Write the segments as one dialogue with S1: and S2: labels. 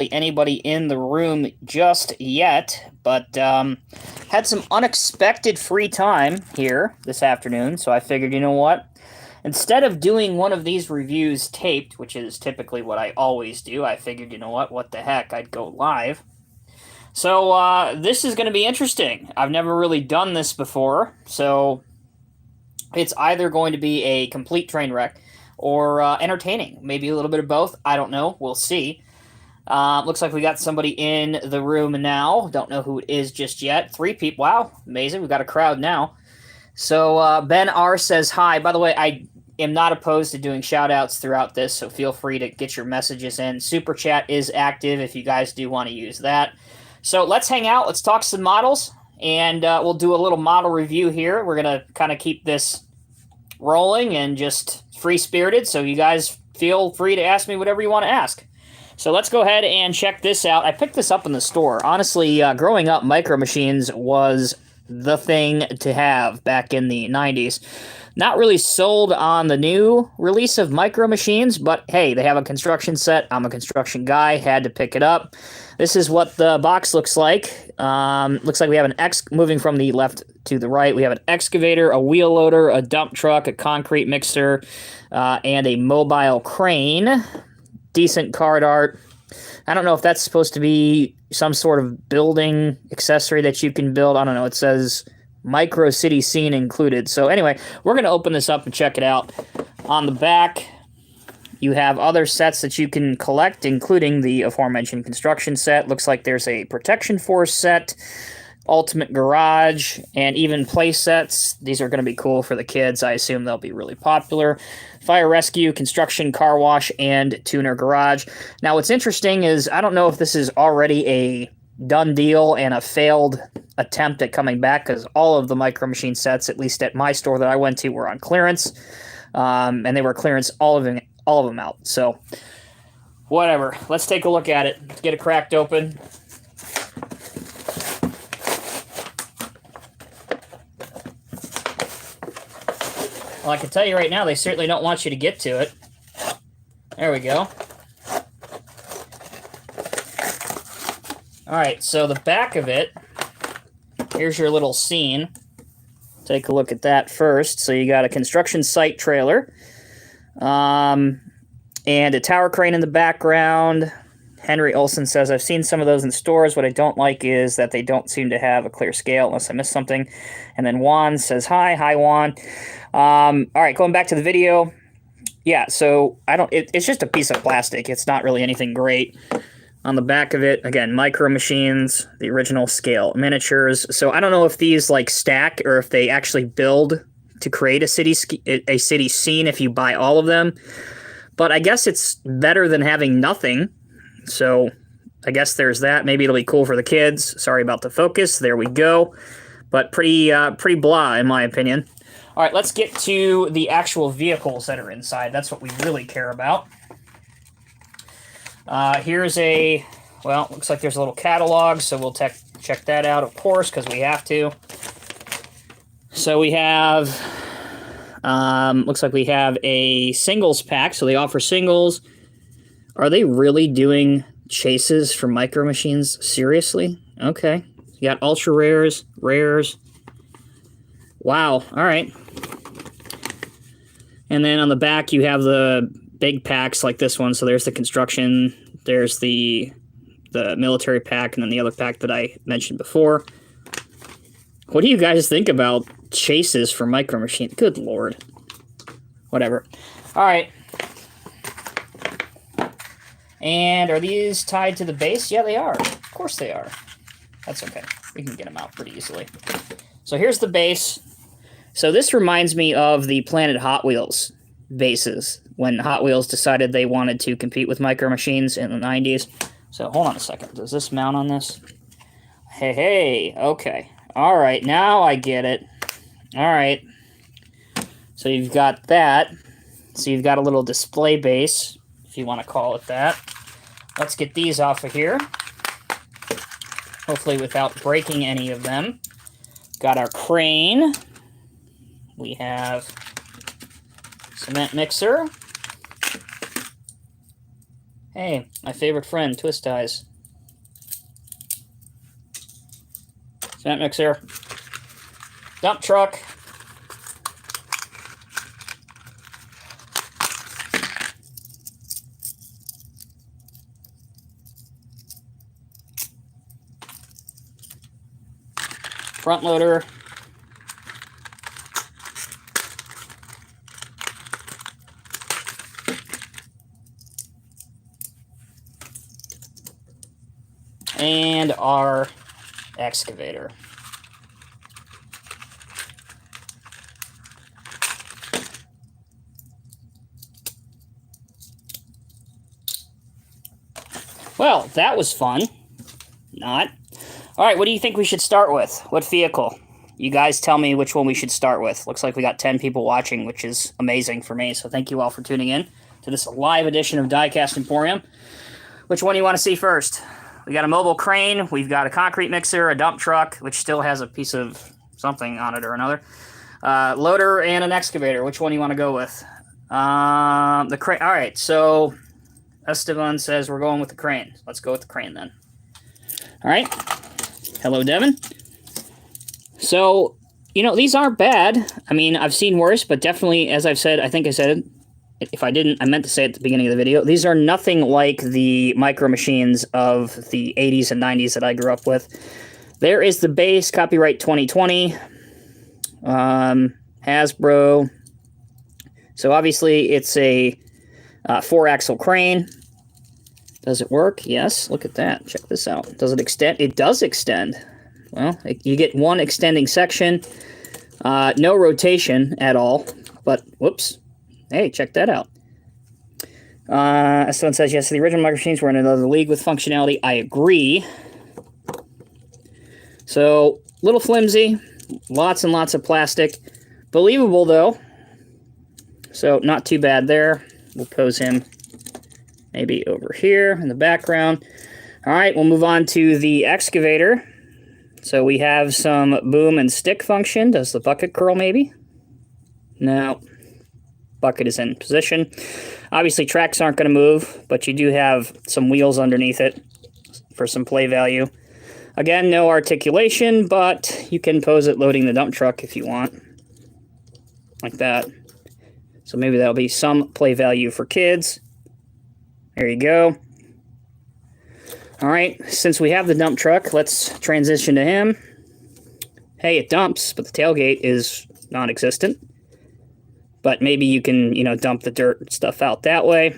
S1: anybody in the room just yet, but had some unexpected free time here this afternoon, so I figured, you know what? Instead of doing one of these reviews taped, which is typically what I always do, I figured, you know what the heck, I'd go live. So this is going to be interesting. I've never really done this before, so it's either going to be a complete train wreck or entertaining. Maybe a little bit of both. I don't know. We'll see. Looks like we got somebody in the room now. Don't know who it is just yet. 3 people. Wow, amazing. We've got a crowd now. So Ben R says hi. By the way, I am not opposed to doing shout-outs throughout this, so feel free to get your messages in. Super Chat is active if you guys do want to use that. So let's hang out. Let's talk some models, and we'll do a little model review here. We're going to kind of keep this rolling and just free-spirited, so you guys feel free to ask me whatever you want to ask. So let's go ahead and check this out. I picked this up in the store. Honestly, growing up, Micro Machines was the thing to have back in the 90s. Not really sold on the new release of Micro Machines, but hey, they have a construction set. I'm a construction guy, had to pick it up. This is what the box looks like. Looks like we have an moving from the left to the right. We have an excavator, a wheel loader, a dump truck, a concrete mixer, and a mobile crane. Decent card art. I don't know if that's supposed to be some sort of building accessory that you can build. I don't know. It says Micro City Scene included. So anyway, we're going to open this up and check it out. On the back, you have other sets that you can collect, including the aforementioned construction set. Looks like there's a Protection Force set, Ultimate Garage, and even play sets. These are going to be cool for the kids. I assume they'll be really popular. Fire Rescue, Construction Car Wash, and Tuner Garage. Now, what's interesting is I don't know if this is already a done deal and a failed attempt at coming back, because all of the Micro Machine sets, at least at my store that I went to, were on clearance, and they were clearance all of them out. So, whatever. Let's take a look at it. Let's get it cracked open. Well, I can tell you right now, they certainly don't want you to get to it. There we go. All right, so the back of it, here's your little scene. Take a look at that first. So you got a construction site trailer, and a tower crane in the background. Henry Olson says, I've seen some of those in stores. What I don't like is that they don't seem to have a clear scale unless I missed something. And then Juan says, hi Juan. All right, going back to the video. Yeah, so it's just a piece of plastic. It's not really anything great. On the back of it, again, Micro Machines, the original scale miniatures. So I don't know if these like stack or if they actually build to create a city scene if you buy all of them. But I guess it's better than having nothing. So I guess there's that. Maybe it'll be cool for the kids. Sorry about the focus. There we go. But pretty blah, in my opinion. All right, let's get to the actual vehicles that are inside. That's what we really care about. Here's looks like there's a little catalog, so we'll check that out, of course, because we have to. So we have, looks like we have a singles pack, so they offer singles. Are they really doing chases for Micro Machines? Seriously? Okay. You got ultra rares, rares. Wow, all right. And then on the back, you have the big packs like this one. So there's the construction, there's the military pack, and then the other pack that I mentioned before. What do you guys think about chases for Micro Machines? Good Lord. Whatever. All right. And are these tied to the base? Yeah, they are. Of course they are. That's okay. We can get them out pretty easily. So here's the base. So this reminds me of the Planet Hot Wheels bases when Hot Wheels decided they wanted to compete with Micro Machines in the 90s. So hold on a second. Does this mount on this? Hey, okay. All right, now I get it. All right. So you've got that. So you've got a little display base, if you want to call it that. Let's get these off of here. Hopefully without breaking any of them. Got our crane. We have cement mixer. Hey, my favorite friend, Twist Ties. Cement mixer. Dump truck. Front loader. And our excavator. Well, that was fun. Not. All right, what do you think we should start with? What vehicle? You guys tell me which one we should start with. Looks like we got 10 people watching, which is amazing for me. So thank you all for tuning in to this live edition of Diecast Emporium. Which one do you want to see first? We got a mobile crane. We've got a concrete mixer, a dump truck, which still has a piece of something on it or another. Loader and an excavator. Which one do you want to go with? The crane. All right, so Esteban says we're going with the crane. Let's go with the crane then. All right. Hello, Devin. So, you know, these aren't bad. I mean, I've seen worse, but definitely, as I've said, I think I said it. If I didn't, I meant to say at the beginning of the video, these are nothing like the Micro Machines of the 80s and 90s that I grew up with. There is the base, copyright 2020, Hasbro. So obviously it's a 4-axle crane. Does it work? Yes. Look at that. Check this out. Does it extend? It does extend. Well, you get one extending section. No rotation at all. But, whoops. Hey, check that out. Someone says, yes, the original Micro Machines were in another league with functionality. I agree. So, little flimsy. Lots and lots of plastic. Believable, though. So, not too bad there. We'll pose him maybe over here in the background. All right, we'll move on to the excavator. So, we have some boom and stick function. Does the bucket curl, maybe? No. Bucket is in position. Obviously, tracks aren't going to move, but you do have some wheels underneath it for some play value. Again, no articulation, but you can pose it loading the dump truck if you want. Like that. So maybe that'll be some play value for kids. There you go. All right, since we have the dump truck, let's transition to him. Hey, it dumps, but the tailgate is non-existent. But maybe you can, you know, dump the dirt stuff out that way.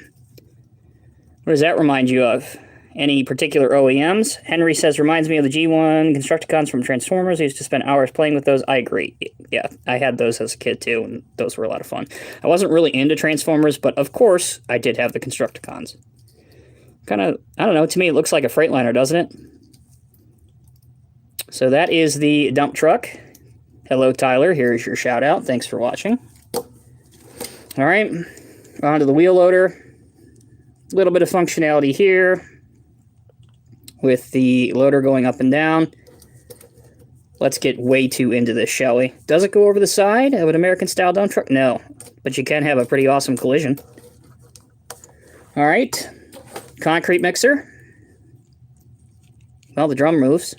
S1: What does that remind you of? Any particular OEMs? Henry says, reminds me of the G1 Constructicons from Transformers. I used to spend hours playing with those. I agree. Yeah, I had those as a kid too, and those were a lot of fun. I wasn't really into Transformers, but of course, I did have the Constructicons. Kind of, I don't know, to me it looks like a Freightliner, doesn't it? So that is the dump truck. Hello, Tyler. Here's your shout out. Thanks for watching. All right, on to the wheel loader. A little bit of functionality here with the loader going up and down. Let's get way too into this, shall we? Does it go over the side of an American-style dump truck? No, but you can have a pretty awesome collision. All right, concrete mixer. Well, the drum moves.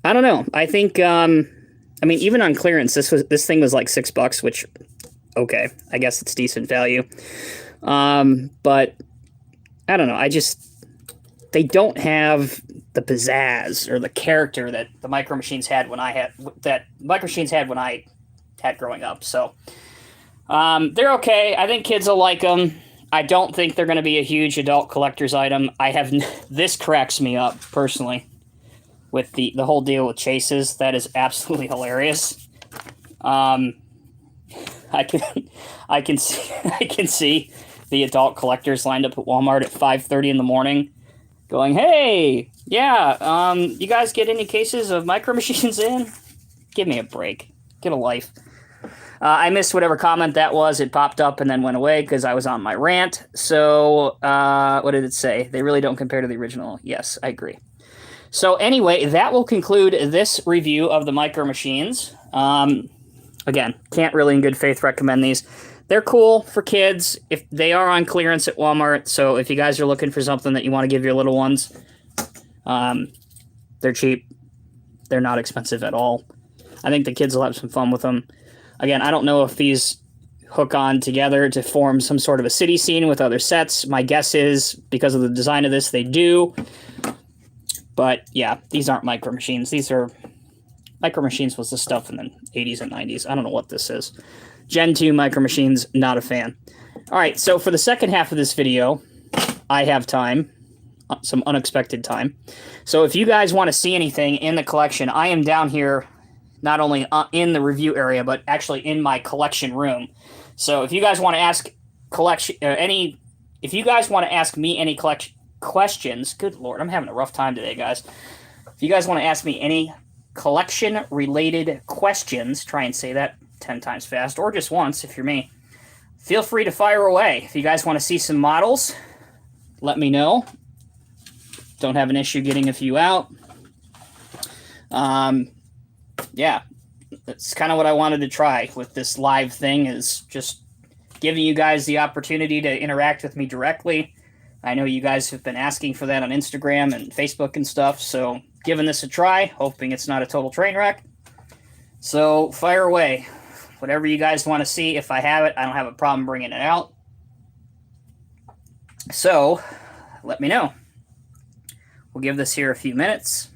S1: I don't know. I think... I mean, even on clearance, this thing was like $6, which, okay, I guess it's decent value. But I don't know. They don't have the pizzazz or the character that the Micro Machines had when I had growing up. So they're okay. I think kids will like them. I don't think they're going to be a huge adult collector's item. This cracks me up personally. With the whole deal with chases, that is absolutely hilarious. I can see the adult collectors lined up at Walmart at 5:30 in the morning, going, "Hey, yeah, you guys get any cases of Micro Machines in? Give me a break. Get a life." I missed whatever comment that was. It popped up and then went away because I was on my rant. So what did it say? They really don't compare to the original. Yes, I agree. So anyway, that will conclude this review of the Micro Machines. Again, can't really in good faith recommend these. They're cool for kids. If they are on clearance at Walmart, so if you guys are looking for something that you want to give your little ones, they're cheap. They're not expensive at all. I think the kids will have some fun with them. Again, I don't know if these hook on together to form some sort of a city scene with other sets. My guess is, because of the design of this, they do. But yeah, these aren't Micro Machines. These are... Micro Machines was the stuff in the 80s and 90s. I don't know what this is. Gen 2 Micro Machines, not a fan. All right, so for the second half of this video, I have time. Some unexpected time. So if you guys want to see anything in the collection, I am down here, not only in the review area, but actually in my collection room. So if you guys want to ask if you guys want to ask me any questions, good Lord, I'm having a rough time today, guys. If you guys want to ask me any collection-related questions, try and say that 10 times fast, or just once if you're me, feel free to fire away. If you guys want to see some models, let me know. Don't have an issue getting a few out. Yeah, that's kind of what I wanted to try with this live thing, is just giving you guys the opportunity to interact with me directly. I know you guys have been asking for that on Instagram and Facebook and stuff, so giving this a try, hoping it's not a total train wreck. So fire away. Whatever you guys want to see, if I have it, I don't have a problem bringing it out. So let me know. We'll give this here a few minutes,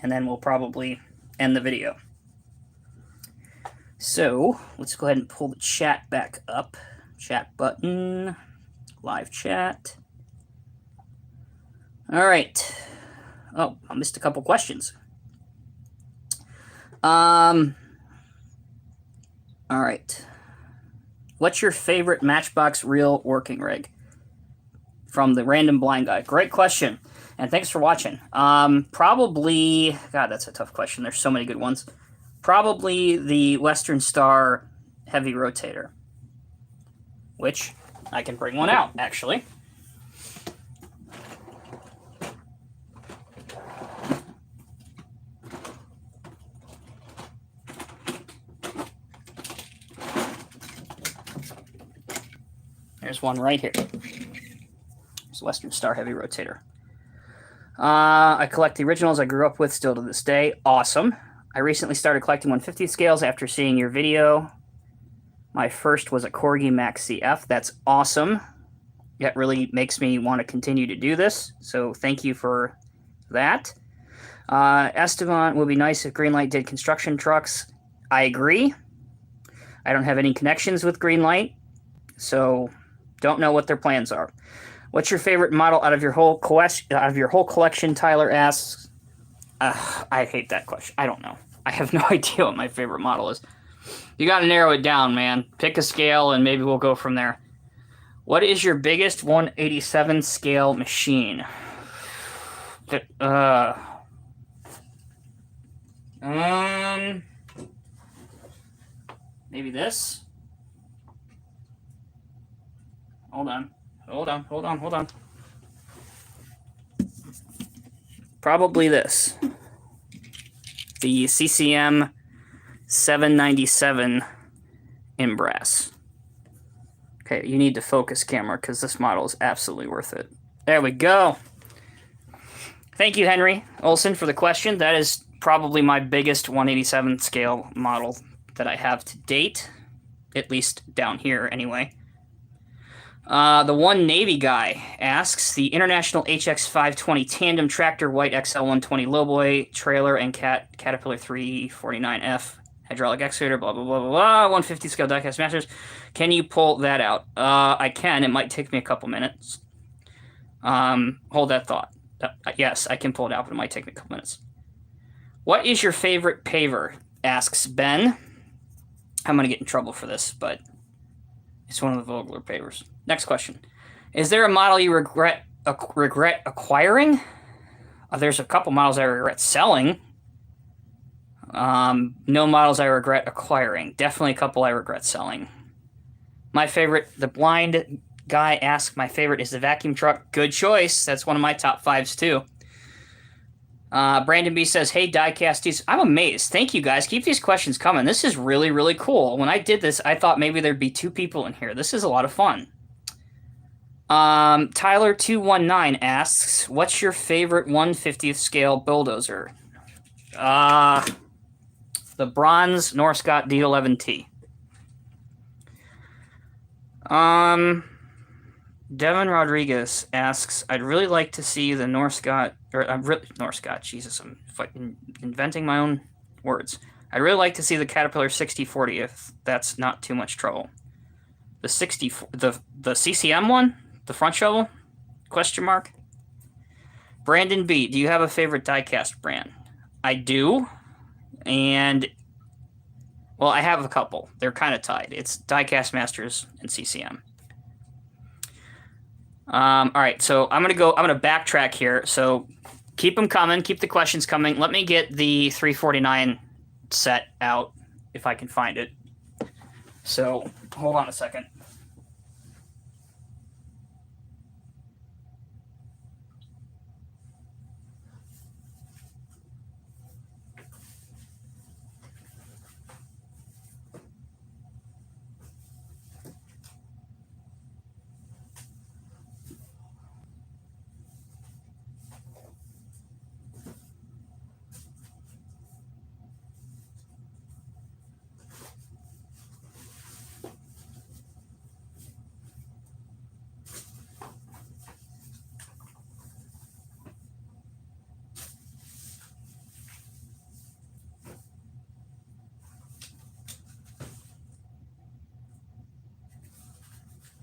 S1: and then we'll probably end the video. So let's go ahead and pull the chat back up. Chat button, live chat. All right. Oh, I missed a couple questions. All right. What's your favorite Matchbox reel working rig? From the Random Blind Guy. Great question. And thanks for watching. Probably, God, that's a tough question. There's so many good ones. Probably the Western Star heavy rotator, which I can bring one out, actually. There's one right here. It's Western Star heavy rotator. I collect the originals I grew up with still to this day. Awesome. I recently started collecting 150 scales after seeing your video. My first was a Corgi Max CF. That's awesome. That really makes me want to continue to do this, so thank you for that. Esteban, would be nice if Greenlight did construction trucks. I agree. I don't have any connections with Greenlight, so don't know what their plans are. What's your favorite model out of your whole collection? Tyler asks. I hate that question. I don't know. I have no idea what my favorite model is. You got to narrow it down, man. Pick a scale, and maybe we'll go from there. What is your biggest 187 scale machine? Maybe this. Hold on. Probably this. The CCM 797 in brass. Okay, you need to focus, camera, because this model is absolutely worth it. There we go. Thank you, Henry Olson, for the question. That is probably my biggest 187 scale model that I have to date, at least down here anyway. The One Navy Guy asks, the International HX520 tandem tractor, white XL120 lowboy trailer, and Caterpillar 349F hydraulic excavator, blah, blah, blah, blah, blah, 150 scale diecast masters. Can you pull that out? I can. It might take me a couple minutes. Hold that thought. Yes, I can pull it out, but it might take me a couple minutes. What is your favorite paver? Asks Ben. I'm going to get in trouble for this, but it's one of the Vogler pavers. Next question. Is there a model you regret acquiring? There's a couple models I regret selling. No models I regret acquiring. Definitely a couple I regret selling. My favorite, the Blind Guy asks, my favorite is the vacuum truck. Good choice. That's one of my top fives, too. Brandon B says, "Hey, Diecasties." I'm amazed. Thank you, guys. Keep these questions coming. This is really, really cool. When I did this, I thought maybe there'd be 2 people in here. This is a lot of fun. Tyler219 asks, "What's your favorite 1/50th scale bulldozer?" The bronze Norscott D11T. Devin Rodriguez asks, "I'd really like to see the Norscott, or Norscott, Jesus, I'm fucking inventing my own words. I'd really like to see the Caterpillar 6040 if that's not too much trouble." The CCM one? The front shovel? Question mark. Brandon B, "Do you have a favorite diecast brand?" I do, and well, I have a couple. They're kind of tied. It's Diecast Masters and CCM. All right, so I'm gonna backtrack here. So keep them coming, keep the questions coming. Let me get the 349 set out if I can find it. So hold on a second.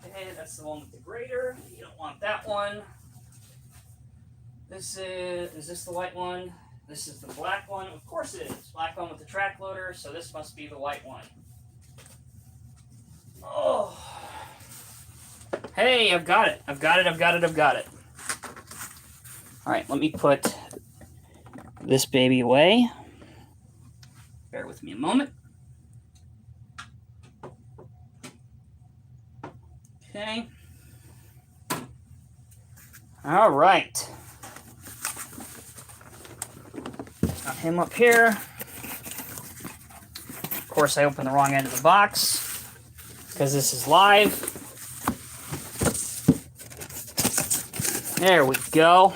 S1: Okay, that's the one with the grater. You don't want that one. Is this the white one? This is the black one. Of course it is. Black one with the track loader, so this must be the white one. Oh. Hey, I've got it. I've got it. All right, let me put this baby away. Bear with me a moment. Okay. All right. Got him up here. Of course, I opened the wrong end of the box because this is live. There we go.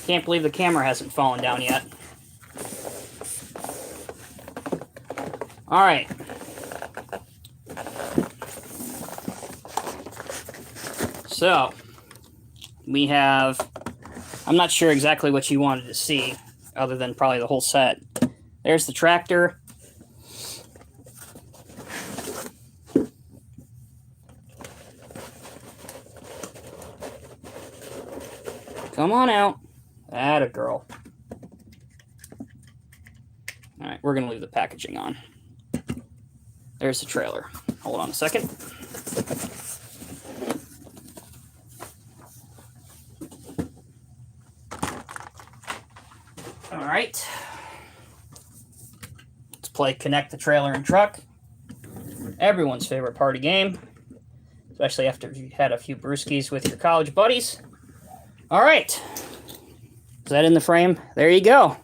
S1: Can't believe the camera hasn't fallen down yet. All right. So, we have, I'm not sure exactly what you wanted to see, other than probably the whole set. There's the tractor. Come on out. Atta girl. All right, we're going to leave the packaging on. There's the trailer. Hold on a second. All right. Let's play Connect the Trailer and Truck. Everyone's favorite party game, especially after you've had a few brewskis with your college buddies. All right. Is that in the frame? There you go.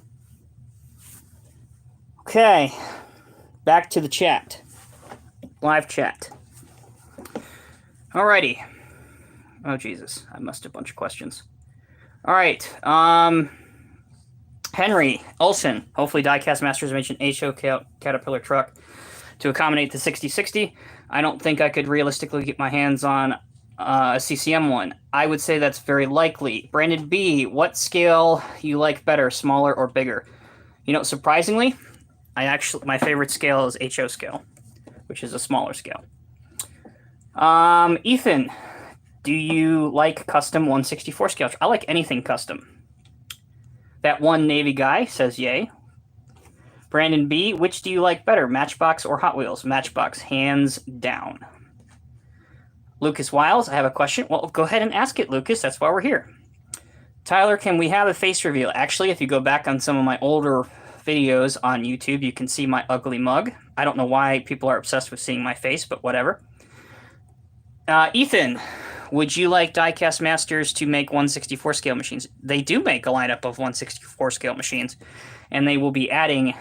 S1: Okay. Back to the chat. Live chat. Alrighty. Oh, Jesus. I missed a bunch of questions. All right. Henry Olson. Hopefully Diecast Masters mentioned HO Caterpillar truck to accommodate the 6060. I don't think I could realistically get my hands on a CCM one. I would say that's very likely. Brandon B, what scale you like better, smaller or bigger? You know, surprisingly, my favorite scale is HO scale, which is a smaller scale. Ethan, do you like custom 1/64 scale? I like anything custom. That one Navy guy says yay. Brandon B, which do you like better, Matchbox or Hot Wheels? Matchbox, hands down. Lucas Wiles, I have a question. Well, go ahead and ask it, Lucas. That's why we're here. Tyler, can we have a face reveal? Actually, if you go back on some of my older videos on YouTube, you can see my ugly mug. I don't know why people are obsessed with seeing my face, but whatever. Ethan, would you like Diecast Masters to make 164 scale machines? They do make a lineup of 164 scale machines, and they will be adding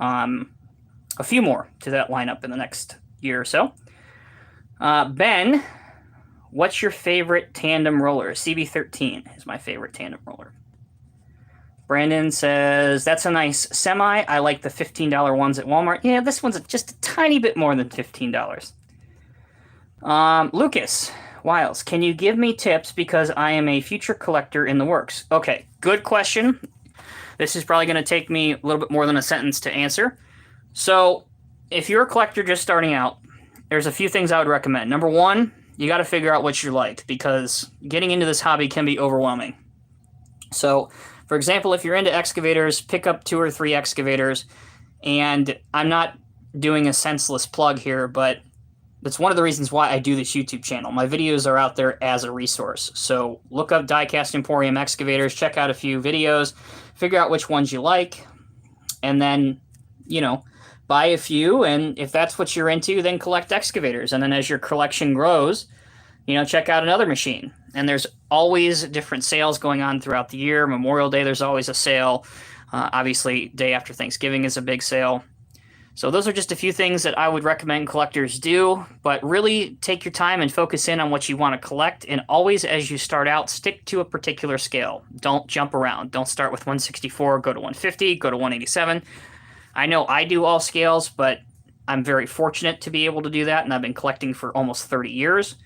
S1: a few more to that lineup in the next year or so. Ben, what's your favorite tandem roller? CB13 is my favorite tandem roller. Brandon says, that's a nice semi. I like the $15 ones at Walmart. Yeah, this one's just a tiny bit more than $15. Lucas Wiles, can you give me tips because I am a future collector in the works? Okay, good question. This is probably going to take me a little bit more than a sentence to answer. So, if you're a collector just starting out, there's a few things I would recommend. Number one, you got to figure out what you like because getting into this hobby can be overwhelming. So, for example, if you're into excavators, pick up 2 or 3 excavators. And I'm not doing a senseless plug here, but that's one of the reasons why I do this YouTube channel. My videos are out there as a resource. So look up Diecast Emporium excavators, check out a few videos, figure out which ones you like, and then, buy a few. And if that's what you're into, then collect excavators. And then as your collection grows, check out another machine. And there's always different sales going on throughout the year. Memorial Day, there's always a sale. Obviously, day after Thanksgiving is a big sale. So those are just a few things that I would recommend collectors do. But really take your time and focus in on what you want to collect. And always, as you start out, stick to a particular scale. Don't jump around. Don't start with 164, go to 150, go to 187. I know I do all scales, but I'm very fortunate to be able to do that. And I've been collecting for almost 30 years.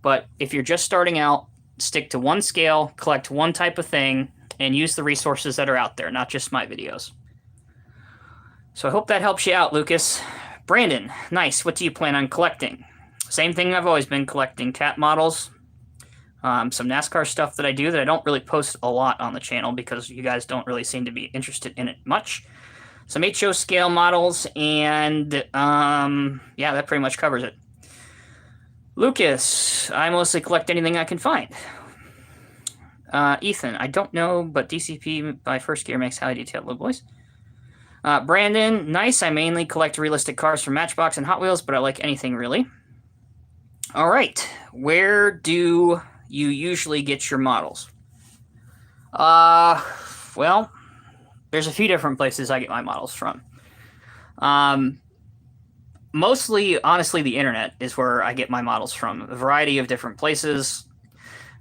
S1: But if you're just starting out, stick to one scale, collect one type of thing, and use the resources that are out there, not just my videos. So I hope that helps you out, Lucas. Brandon, nice. What do you plan on collecting? Same thing I've always been collecting, cat models, some NASCAR stuff that I do that I don't really post a lot on the channel because you guys don't really seem to be interested in it much. Some HO scale models, and yeah, that pretty much covers it. Lucas, I mostly collect anything I can find. Ethan, I don't know, but DCP by First Gear makes highly detailed little boys. Brandon, nice. I mainly collect realistic cars from Matchbox and Hot Wheels, but I like anything really. All right, where do you usually get your models? Well, there's a few different places I get my models from. Mostly, honestly, the internet is where I get my models from. A variety of different places.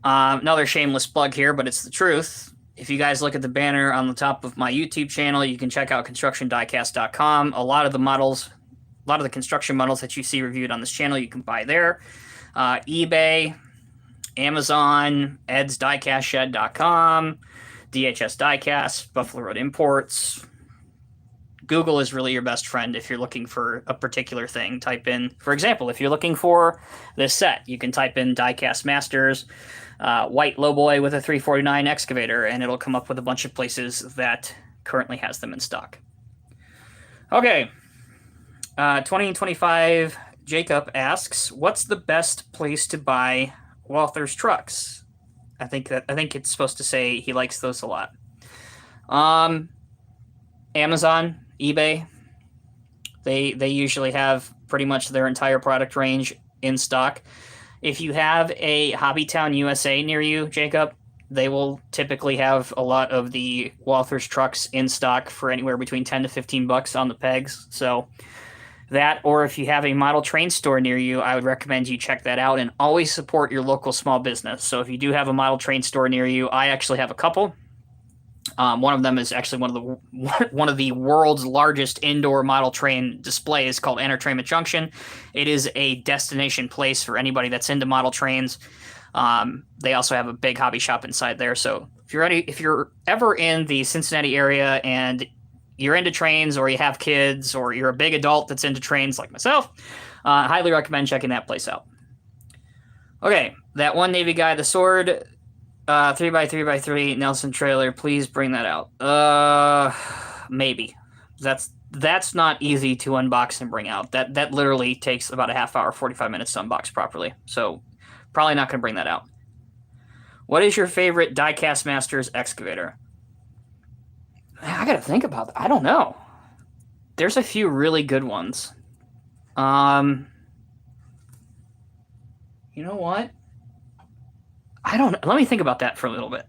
S1: Another shameless plug here, but it's the truth. If you guys look at the banner on the top of my YouTube channel, you can check out constructiondiecast.com. A lot of the construction models that you see reviewed on this channel, you can buy there. eBay, Amazon, edsdiecastshed.com, DHS Diecast, Buffalo Road Imports. Google is really your best friend if you're looking for a particular thing. Type in, for example, if you're looking for this set, you can type in Diecast Masters, white lowboy with a 349 excavator, and it'll come up with a bunch of places that currently has them in stock. Okay. 2025 Jacob asks, what's the best place to buy Walther's trucks? I think it's supposed to say he likes those a lot. Amazon, eBay. They usually have pretty much their entire product range in stock. If you have a Hobbytown USA near you, Jacob, they will typically have a lot of the Walther's trucks in stock for anywhere between 10 to 15 bucks on the pegs. So that, or if you have a model train store near you, I would recommend you check that out and always support your local small business. So if you do have a model train store near you, I actually have a couple. One of them is actually one of the world's largest indoor model train displays called Entertainment Junction. It is a destination place for anybody that's into model trains. They also have a big hobby shop inside there. So if you're ever in the Cincinnati area and you're into trains, or you have kids, or you're a big adult that's into trains like myself, I highly recommend checking that place out. Okay, that one Navy guy, the sword, 3x3x3 Nelson trailer, please bring that out. Maybe. That's not easy to unbox and bring out. That literally takes about a half hour, 45 minutes to unbox properly. So probably not going to bring that out. What is your favorite Diecast Masters excavator? I got to think about that. I don't know. There's a few really good ones. You know what? I don't. Let me think about that for a little bit.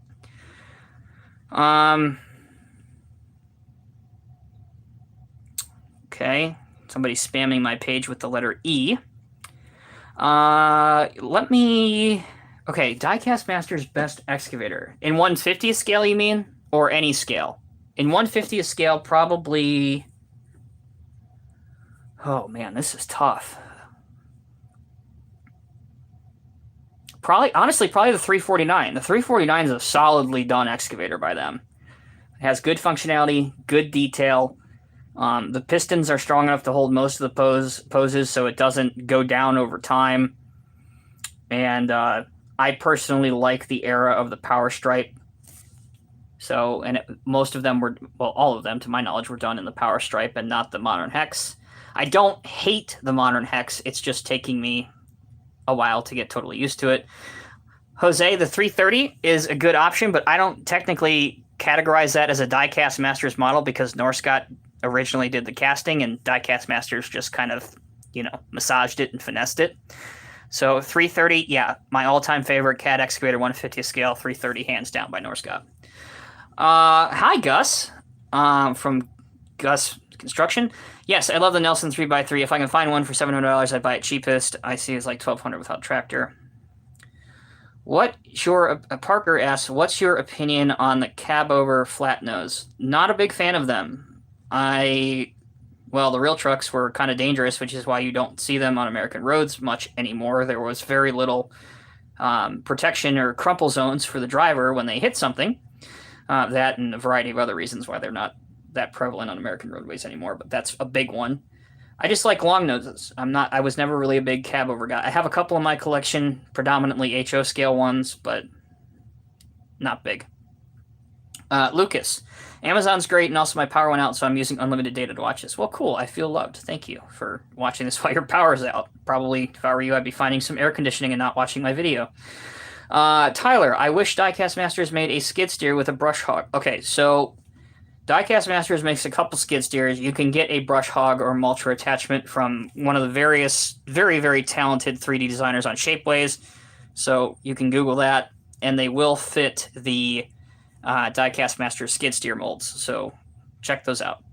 S1: Okay. Somebody's spamming my page with the letter E. Let me. Okay, Diecast Master's best excavator. In 1/50th scale, you mean? Or any scale? In 1/50th scale, probably. Oh man, this is tough. Probably, honestly, probably the 349. The 349 is a solidly done excavator by them. It has good functionality, good detail. The pistons are strong enough to hold most of the poses, so it doesn't go down over time. And I personally like the era of the power stripe. So, and most of them were, well, all of them, to my knowledge, were done in the power stripe and not the modern hex. I don't hate the modern hex. It's just taking me a while to get totally used to it. Jose, the 330 is a good option, but I don't technically categorize that as a Diecast Masters model because Norscott originally did the casting and Diecast Masters just kind of, massaged it and finessed it. So 330, yeah, my all-time favorite CAD excavator, 150th scale, 330, hands down by Norscott. Hi, Gus, from Gus Construction. Yes, I love the Nelson 3x3. If I can find one for $700, I'd buy it cheapest. I see it's like $1,200 without tractor. Parker asks, what's your opinion on the cab over flat nose? Not a big fan of them. Well, the real trucks were kind of dangerous, which is why you don't see them on American roads much anymore. There was very little protection or crumple zones for the driver when they hit something. That and a variety of other reasons why they're not that prevalent on American roadways anymore, but that's a big one. I just like long noses. I was never really a big cab over guy. I have a couple in my collection, predominantly HO scale ones, but not big. Lucas, Amazon's great, and also my power went out, so I'm using unlimited data to watch this. Well, cool. I feel loved. Thank you for watching this while your power's out. Probably, if I were you, I'd be finding some air conditioning and not watching my video. Tyler, I wish Diecast Masters made a skid steer with a brush hog. Okay, so Diecast Masters makes a couple skid steers. You can get a brush hog or mulcher attachment from one of the various very, very talented 3D designers on Shapeways. So you can Google that, and they will fit the Diecast Masters skid steer molds. So check those out.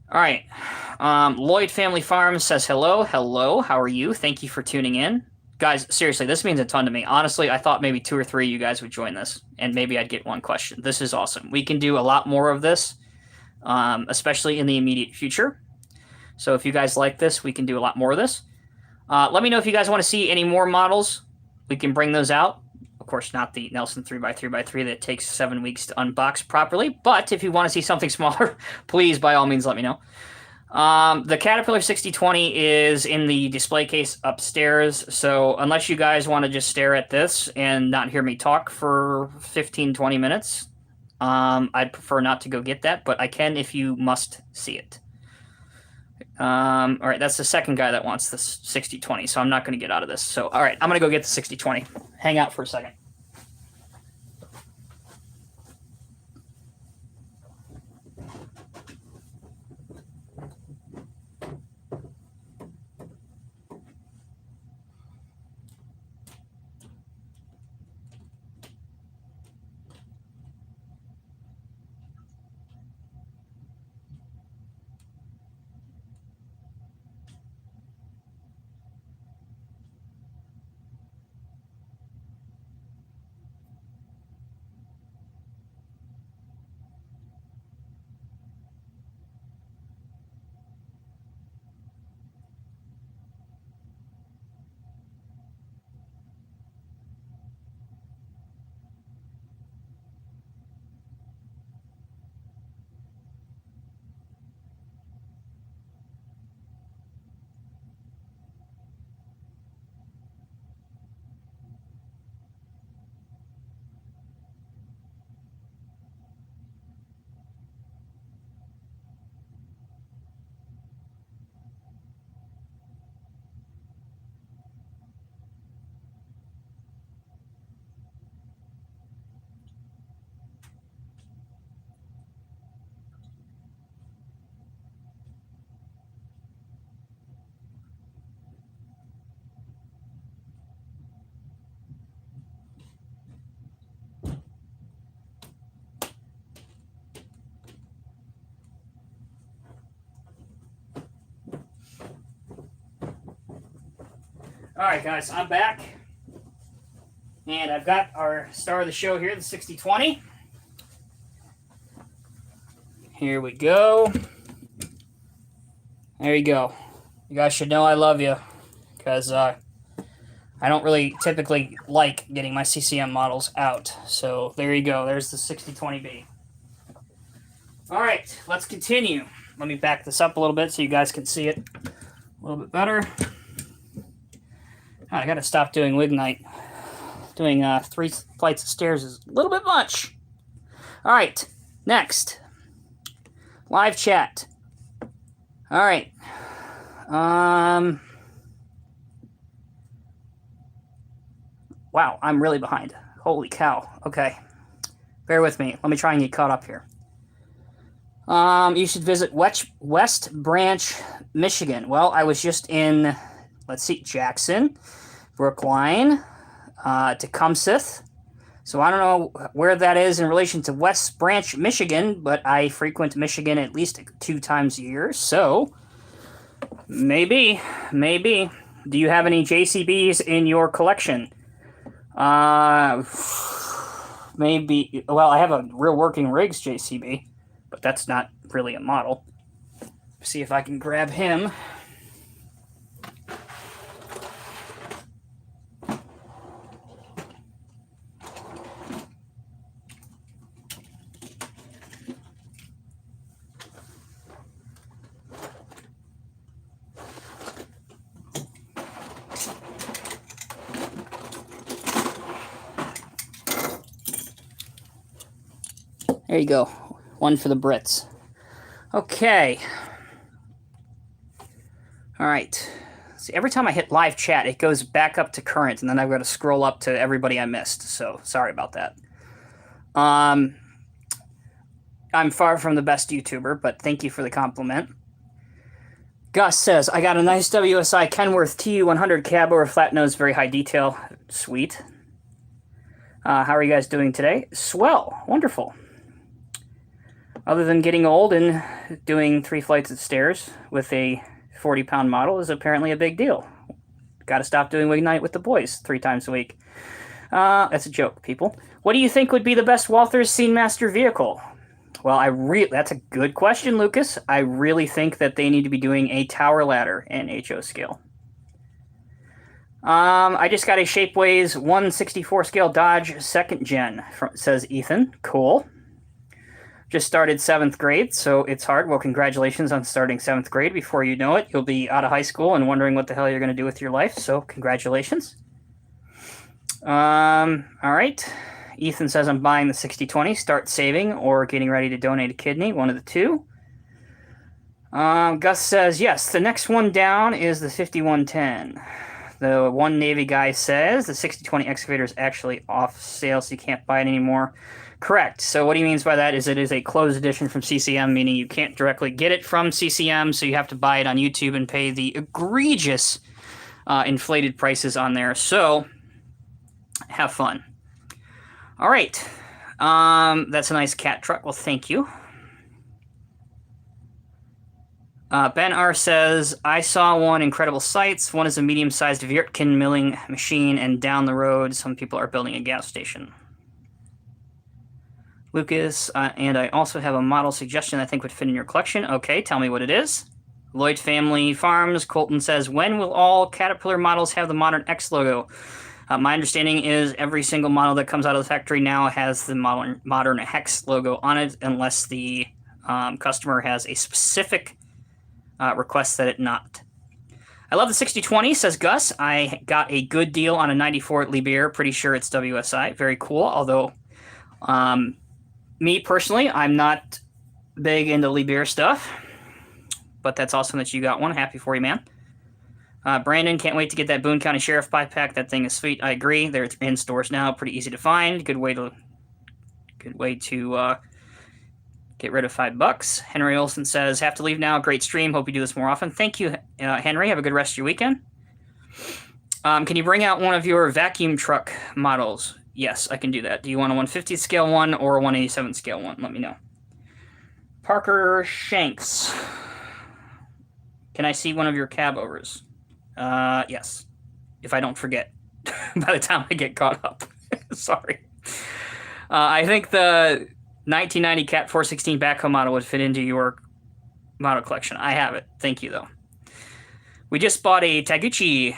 S1: All right. Lloyd Family Farms says hello. Hello. How are you? Thank you for tuning in. Guys, seriously, this means a ton to me. Honestly, I thought maybe 2 or 3 of you guys would join this, and maybe I'd get one question. This is awesome. We can do a lot more of this, especially in the immediate future. So if you guys like this, we can do a lot more of this. Let me know if you guys want to see any more models. We can bring those out. Of course, not the Nelson 3x3x3 that takes 7 weeks to unbox properly, but if you want to see something smaller, please, by all means, let me know. The Caterpillar 6020 is in the display case upstairs, so unless you guys want to just stare at this and not hear me talk for 15-20 minutes, I'd prefer not to go get that, but I can if you must see it. All right, that's the second guy that wants this 6020, so I'm not going to get out of this. So, all right, I'm going to go get the 6020. Hang out for a second. Alright guys, I'm back. And I've got our star of the show here, the 6020. Here we go. There you go. You guys should know I love you. Because I don't really typically like getting my CCM models out. So there you go. There's the 6020B. Alright, let's continue. Let me back this up a little bit so you guys can see it a little bit better. I gotta stop doing wig night. Doing 3 flights of stairs is a little bit much. Alright, next. Live chat. Alright. Wow, I'm really behind. Holy cow. Okay. Bear with me. Let me try and get caught up here. You should visit West Branch, Michigan. Well, I was just in, let's see, Jackson, Brookline, Tecumseth. So I don't know where that is in relation to West Branch, Michigan, but I frequent Michigan at least 2 times a year. So maybe. Do you have any JCBs in your collection? Maybe. Well, I have a real working rigs JCB. But that's not really a model. See if I can grab him. There you go. One for the Brits. Okay. All right. See, every time I hit live chat, it goes back up to current, and then I've got to scroll up to everybody I missed. So sorry about that. I'm far from the best YouTuber, but thank you for the compliment. Gus says, I got a nice WSI Kenworth TU100 cab over flat nose, very high detail. Sweet. How are you guys doing today? Swell. Wonderful. Other than getting old and doing 3 flights of stairs with a 40-pound model is apparently a big deal. Got to stop doing wig night with the boys 3 times a week. That's a joke, people. What do you think would be the best Walthers Scene Master vehicle? Well, that's a good question, Lucas. I really think that they need to be doing a tower ladder in HO scale. I just got a Shapeways 164 scale Dodge 2nd gen, says Ethan. Cool. Just started 7th grade, so it's hard. Well, congratulations on starting 7th grade. Before you know it, you'll be out of high school and wondering what the hell you're going to do with your life, so congratulations. All right. Ethan says, I'm buying the 6020. Start saving or getting ready to donate a kidney, one of the two. Gus says, yes, the next one down is the 5110. The one Navy guy says the 6020 excavator is actually off sale, so you can't buy it anymore. Correct. So what he means by that is it is a closed edition from CCM, meaning you can't directly get it from CCM, so you have to buy it on YouTube and pay the egregious inflated prices on there. So have fun. All right. That's a nice cat truck. Well, thank you. Ben R. says, I saw one incredible sights. One is a medium-sized Wirtgen milling machine, and down the road, some people are building a gas station. Lucas, and I also have a model suggestion I think would fit in your collection. Okay, tell me what it is. Lloyd Family Farms, Colton says, when will all Caterpillar models have the modern X logo? My understanding is every single model that comes out of the factory now has the modern Hex logo on it, unless the customer has a specific request that it not. I love the 6020, says Gus. I got a good deal on a 94 at Liebherr. Pretty sure it's WSI. Very cool, although me personally, I'm not big into Liebherr stuff, but that's awesome that you got one. Happy for you, man. Brandon, can't wait to get that Boone County Sheriff pie pack. That thing is sweet. I agree. They're in stores now. Pretty easy to find. Good way to get rid of $5. Henry Olson says, have to leave now. Great stream. Hope you do this more often. Thank you, Henry. Have a good rest of your weekend. Can you bring out one of your vacuum truck models? Yes, I can do that. Do you want a 150 scale one or a 187 scale one? Let me know. Parker Shanks. Can I see one of your cab overs? Yes. if I don't forget by the time I get caught up. Sorry. I think the 1990 Cat 416 backhoe model would fit into your model collection. I have it. Thank you, though. We just bought a Taguchi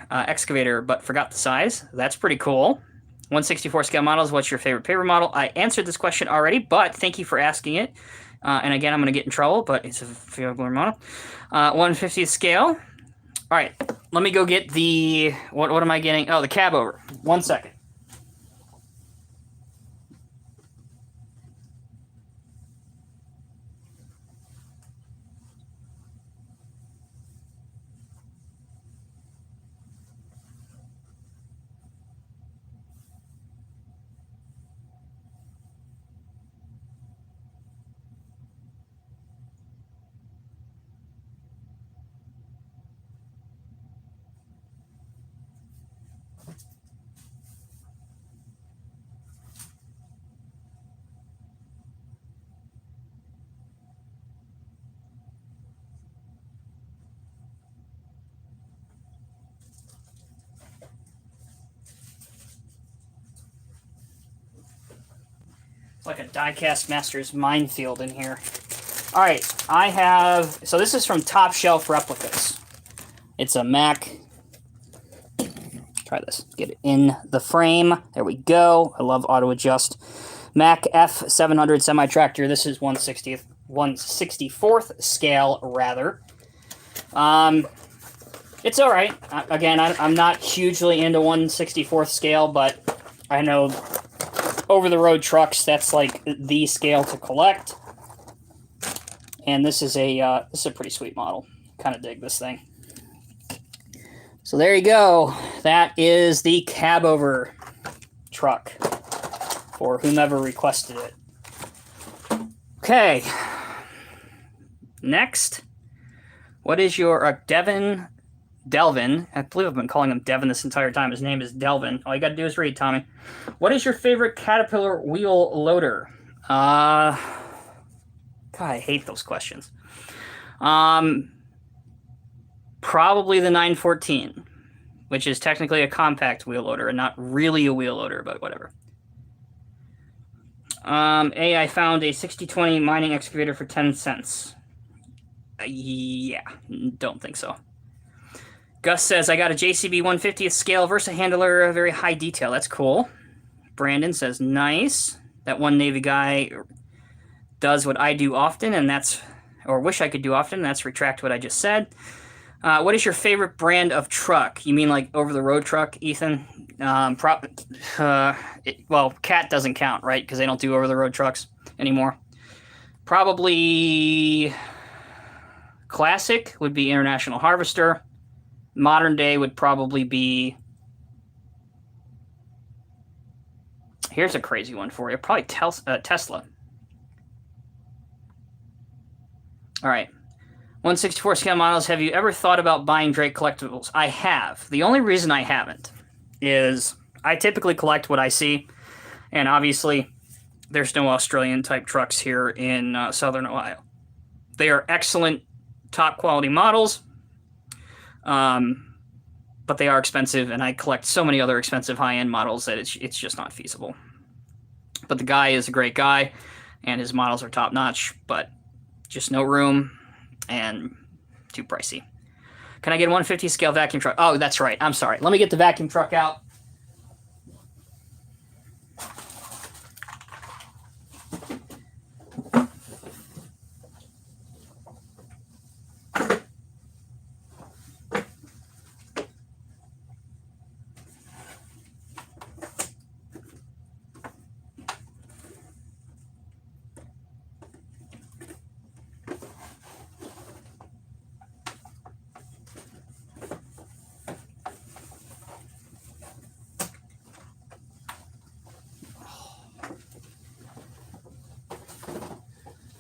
S1: excavator, but forgot the size. That's pretty cool. 1/64 scale models. What's your favorite paper model? I answered this question already, but thank you for asking it. And again, I'm going to get in trouble, but it's a favorite model. 1/50th scale. All right, let me go get the... What am I getting? Oh, the cab over. 1 second. It's like a Diecast Master's minefield in here. All right, I have... So this is from Top Shelf Replicas. It's a Mac... Try this. Get it in the frame. There we go. I love auto adjust. Mac F700 semi-tractor. This is 1/64th scale, rather. It's all right. Again, I'm not hugely into 1/64th scale, but I know over-the-road trucks, that's like the scale to collect. And this is a pretty sweet model. Kind of dig this thing. So there you go. That is the cab over truck for whomever requested it. Okay. Next, what is your Delvin? I believe I've been calling him Devin this entire time. His name is Delvin. All you got to do is read, Tommy. What is your favorite Caterpillar wheel loader? God, I hate those questions. Probably the 914, which is technically a compact wheel loader and not really a wheel loader, but whatever. I found a 6020 mining excavator for 10 cents. Yeah, don't think so. Gus says, I got a JCB 150th scale Versa handler, very high detail. That's cool. Brandon says, nice. That one Navy guy does what I do often, and that's, or wish I could do often, and that's retract what I just said. What is your favorite brand of truck? You mean like over-the-road truck, Ethan? Well, Cat doesn't count, right? Because they don't do over-the-road trucks anymore. Probably classic would be International Harvester. Modern day would probably be... Here's a crazy one for you. Probably Tesla. All right. 1/64 scale models. Have you ever thought about buying Drake collectibles? I have. The only reason I haven't is I typically collect what I see. And obviously, there's no Australian-type trucks here in Southern Ohio. They are excellent, top-quality models. But they are expensive, and I collect so many other expensive high-end models that it's just not feasible. But the guy is a great guy, and his models are top-notch, but just no room and too pricey. Can I get a 150 scale vacuum truck? Oh, that's right. I'm sorry. Let me get the vacuum truck out.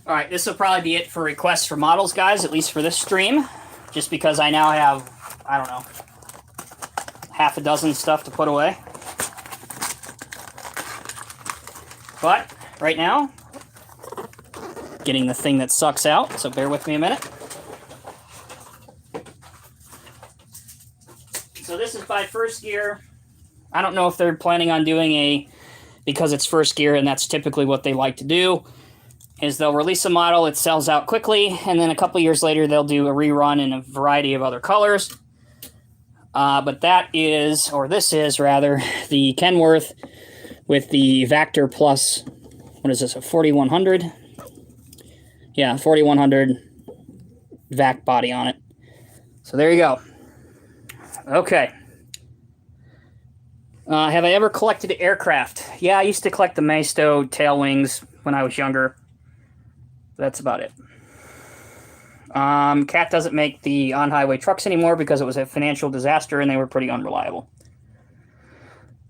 S1: All right, this will probably be it for requests for models, guys, at least for this stream, just because I now have, I don't know, half a dozen stuff to put away. But right now, getting the thing that sucks out, so bear with me a minute. So this is by first gear. I don't know if they're planning on doing because it's first gear and that's typically what they like to do, is they'll release a model, it sells out quickly, and then a couple years later they'll do a rerun in a variety of other colors. But this is rather, the Kenworth with the Vector Plus, what is this, a 4100? Yeah, 4100 VAC body on it. So there you go. Okay. Have I ever collected aircraft? Yeah, I used to collect the Maisto tail wings when I was younger. That's about it. Cat doesn't make the on-highway trucks anymore because it was a financial disaster and they were pretty unreliable.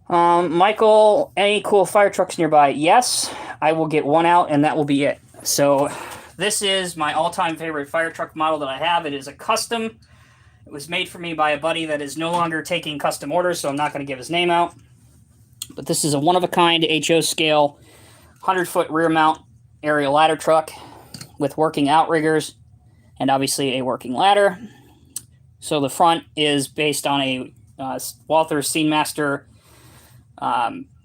S1: Michael, any cool fire trucks nearby? Yes, I will get one out and that will be it. So this is my all-time favorite fire truck model that I have. It is a custom. It was made for me by a buddy that is no longer taking custom orders, so I'm not going to give his name out. But this is a one-of-a-kind HO scale 100-foot rear mount aerial ladder truck with working outriggers and obviously a working ladder. So the front is based on a Walther Scenemaster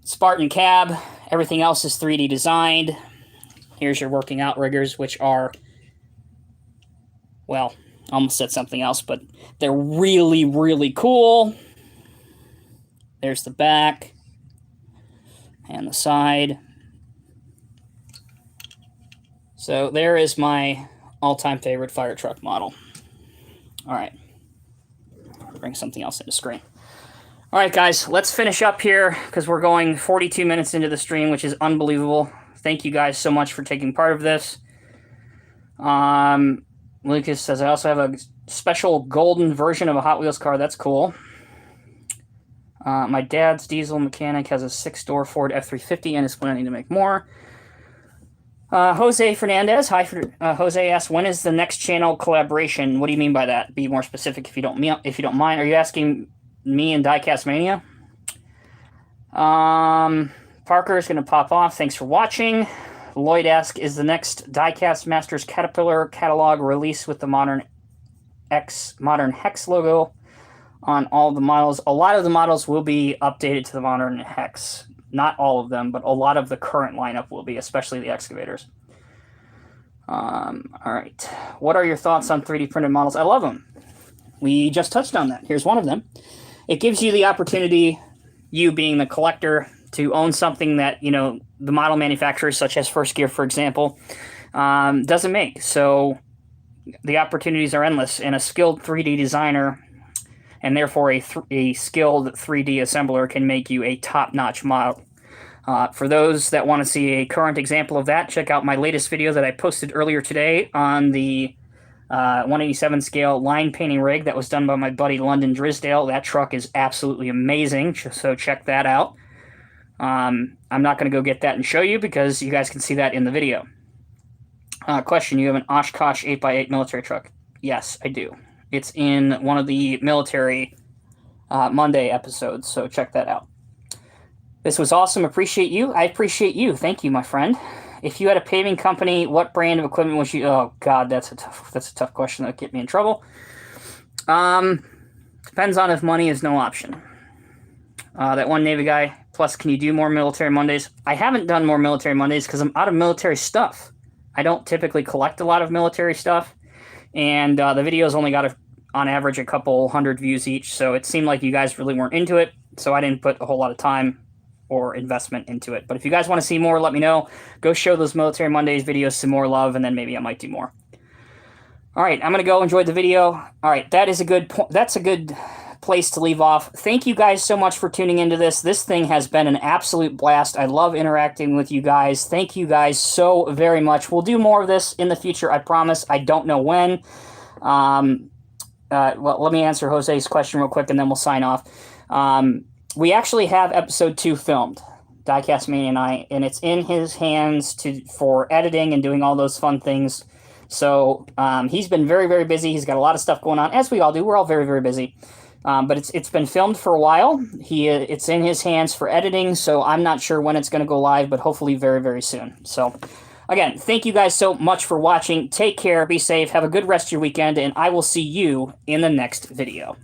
S1: Spartan cab. Everything else is 3D designed. Here's your working outriggers, which are, well, I almost said something else, but they're really, really cool. There's the back and the side. So there is my all-time favorite fire truck model. All right. Bring something else into screen. All right, guys, let's finish up here because we're going 42 minutes into the stream, which is unbelievable. Thank you guys so much for taking part of this. Lucas says, I also have a special golden version of a Hot Wheels car. That's cool. My dad's diesel mechanic has a 6-door Ford F-350 and is planning to make more. Jose Fernandez, hi. Jose asks, when is the next channel collaboration? What do you mean by that? Be more specific if you don't mind. Are you asking me and Diecast Mania? Parker is going to pop off. Thanks for watching. Lloyd asks, is the next Diecast Masters Caterpillar catalog release with the modern Hex logo on all the models? A lot of the models will be updated to the modern Hex. Not all of them, but a lot of the current lineup will be, especially the excavators. All right. What are your thoughts on 3D printed models? I love them. We just touched on that. Here's one of them. It gives you the opportunity, you being the collector, to own something that, you know, the model manufacturers, such as First Gear, for example, doesn't make. So the opportunities are endless, and a skilled 3D designer and therefore a skilled 3D assembler can make you a top-notch model. For those that want to see a current example of that, check out my latest video that I posted earlier today on the 187 scale line painting rig that was done by my buddy London Drisdale. That truck is absolutely amazing, so check that out. I'm not going to go get that and show you because you guys can see that in the video. Question, you have an Oshkosh 8x8 military truck? Yes, I do. It's in one of the military Monday episodes, so check that out. This was awesome. Appreciate you. I appreciate you. Thank you, my friend. If you had a paving company, what brand of equipment would you... Oh, God, that's a tough question. That'll get me in trouble. Depends on if money is no option. That one Navy guy. Plus, can you do more military Mondays? I haven't done more military Mondays because I'm out of military stuff. I don't typically collect a lot of military stuff. And the videos only got, on average, a couple hundred views each. So it seemed like you guys really weren't into it. So I didn't put a whole lot of time or investment into it. But if you guys want to see more, let me know. Go show those Military Mondays videos some more love, and then maybe I might do more. All right, I'm going to go enjoy the video. All right, that is a good point. That's a good place to leave off. Thank you guys so much for tuning into this. This thing has been an absolute blast. I love interacting with you guys. Thank you guys so very much. We'll do more of this in the future, I promise. I don't know when. Well, let me answer Jose's question real quick, and then we'll sign off. We actually have episode 2 filmed, Diecast Mania and I, and it's in his hands for editing and doing all those fun things. So he's been very, very busy. He's got a lot of stuff going on, as we all do. We're all very, very busy. But it's been filmed for a while. It's in his hands for editing, so I'm not sure when it's going to go live, but hopefully very, very soon. So, again, thank you guys so much for watching. Take care, be safe, have a good rest of your weekend, and I will see you in the next video.